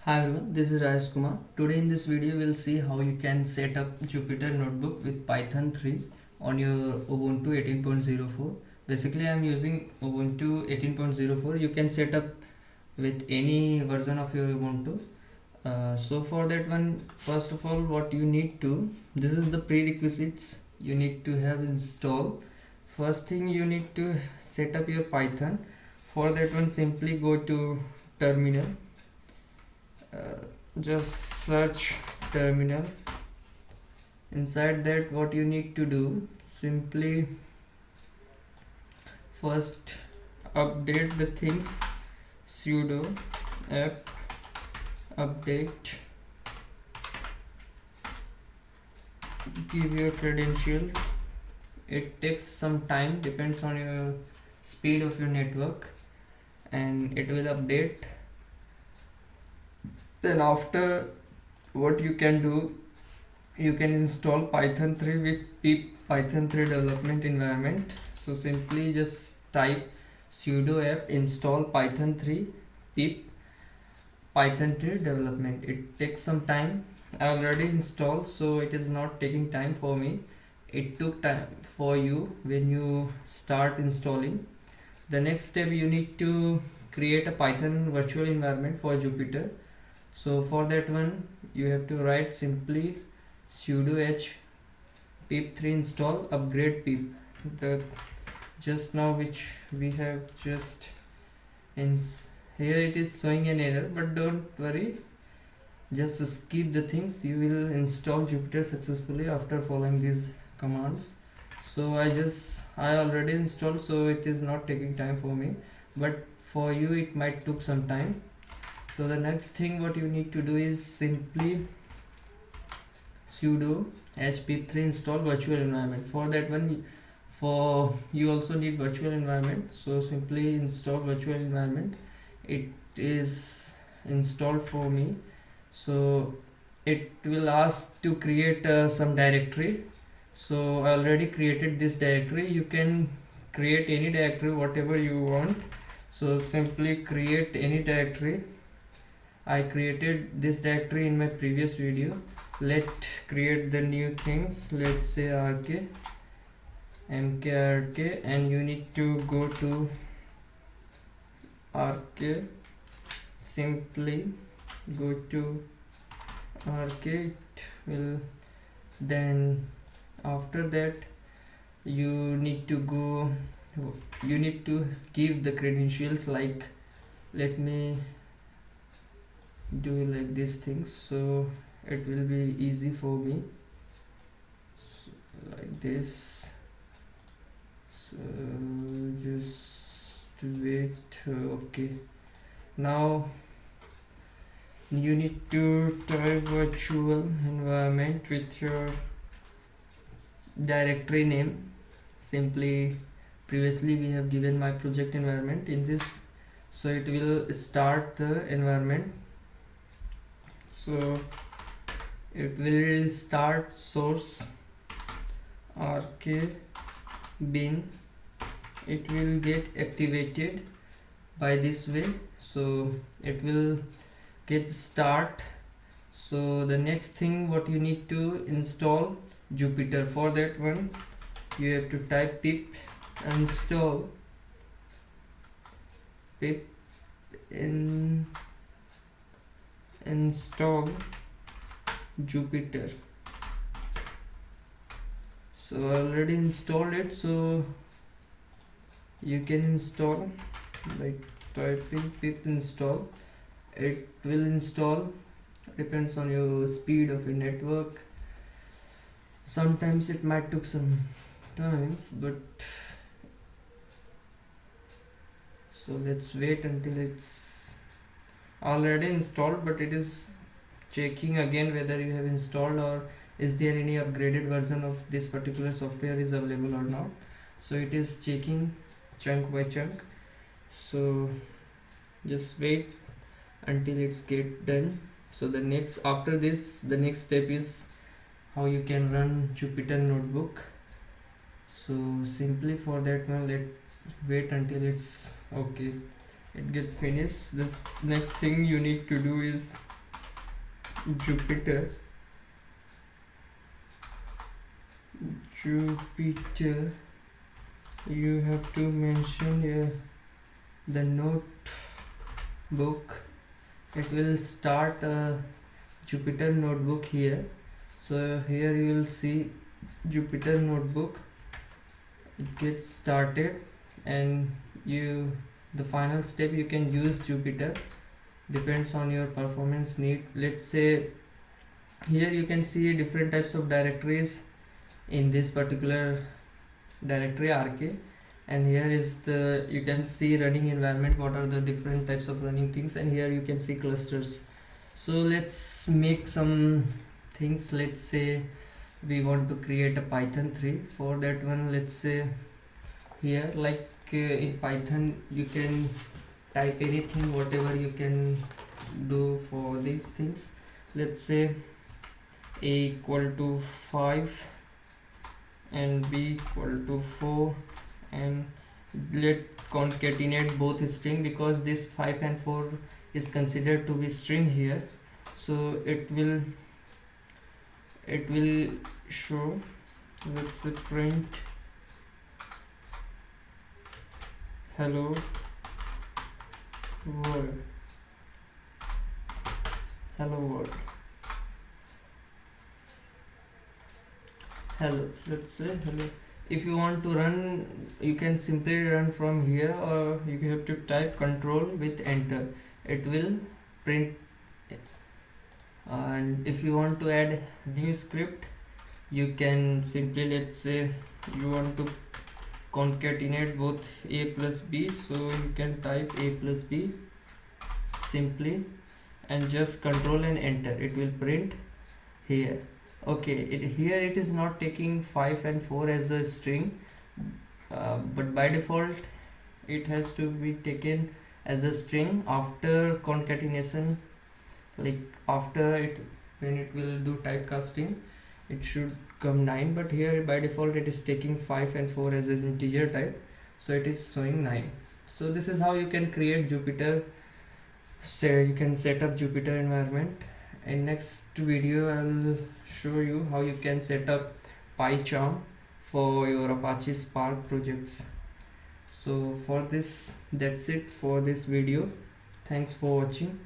Hi everyone, this is Rajesh Kumar. Today in this video we'll see how you can set up Jupyter Notebook with Python 3 on your Ubuntu 18.04. Basically I am using Ubuntu 18.04. You can set up with any version of your Ubuntu. So for that one, first of all what you need to, this is the prerequisites you need to have installed. First thing you need to set up your Python. For that one simply go to terminal. Just search terminal. Inside that what you need to do, simply first update the things, sudo apt update, give your credentials. It takes some time, depends on your speed of your network, and it will update. Then after, what you can do, you can install Python 3 with pip Python 3 development environment. So simply just type sudo apt install Python 3 pip Python 3 development. It takes some time. I already installed, so it is not taking time for me. It took time for you when you start installing. The next step, you need to create a Python virtual environment for Jupyter. So for that one you have to write simply sudo h pip3 install upgrade pip, the just now which we have just in here. It is showing an error, but don't worry, just skip the things. You will install Jupyter successfully after following these commands. So I already installed, so it is not taking time for me, but for you it might took some time. So the next thing what you need to do is simply sudo h pip3 install virtual environment. For that one, for you also need virtual environment, so simply install virtual environment. It is installed for me, so it will ask to create some directory. So I already created this directory. You can create any directory whatever you want, so simply create any directory. I created this directory in my previous video. Let's create the new things. Let's say rk mkrk, and you need to go to rk. Simply go to rk. It will, then after that you need to go, you need to give the credentials, like let me do like these things, so it will be easy for me. So, like this. So just wait. Okay, now you need to type virtual environment with your directory name. Simply, previously we have given my project environment in this, so it will start the environment. So it will start source rk bin. It will get activated by this way, so it will get start. So the next thing what you need to install Jupyter. For that one you have to type pip install pip install Jupyter. So I already installed it, so you can install like typing pip install. It will install, depends on your speed of your network. Sometimes it might took some times, but so let's wait until it's already installed, but it is checking again whether you have installed or is there any upgraded version of this particular software is available or not. So it is checking chunk by chunk, so just wait until it's get done. So the next, after this, the next step is how you can run Jupyter Notebook. So simply for that one, let wait until it's okay, it get finished. This next thing you need to do is Jupyter Jupyter, you have to mention here the notebook. It will start a Jupyter Notebook here. So here you will see Jupyter Notebook. It gets started, and the final step you can use Jupyter, depends on your performance need. Let's say here you can see different types of directories in this particular directory RK, and here is the, you can see running environment, what are the different types of running things, and here you can see clusters. So let's make some things. Let's say we want to create a Python 3. For that one, let's say here, like in Python you can type anything, whatever you can do for these things. Let's say a equal to 5 and b equal to 4, and let concatenate both string, because this 5 and 4 is considered to be string here. So it will show, let's say print hello world, hello world, hello, let's say hello. If you want to run, you can simply run from here, or you have to type control with enter, it will print. And if you want to add new script, you can simply, let's say you want to concatenate both a plus b, so you can type a plus b simply and just control and enter, it will print here. Okay, here it is not taking 5 and 4 as a string, but by default it has to be taken as a string after concatenation, like after it, when it will do typecasting, it should come 9, but here by default it is taking 5 and 4 as an integer type, so it is showing 9. So this is how you can create Jupyter, so you can set up Jupyter environment. In next video I'll show you how you can set up PyCharm for your Apache Spark projects. So for this, that's it for this video. Thanks for watching.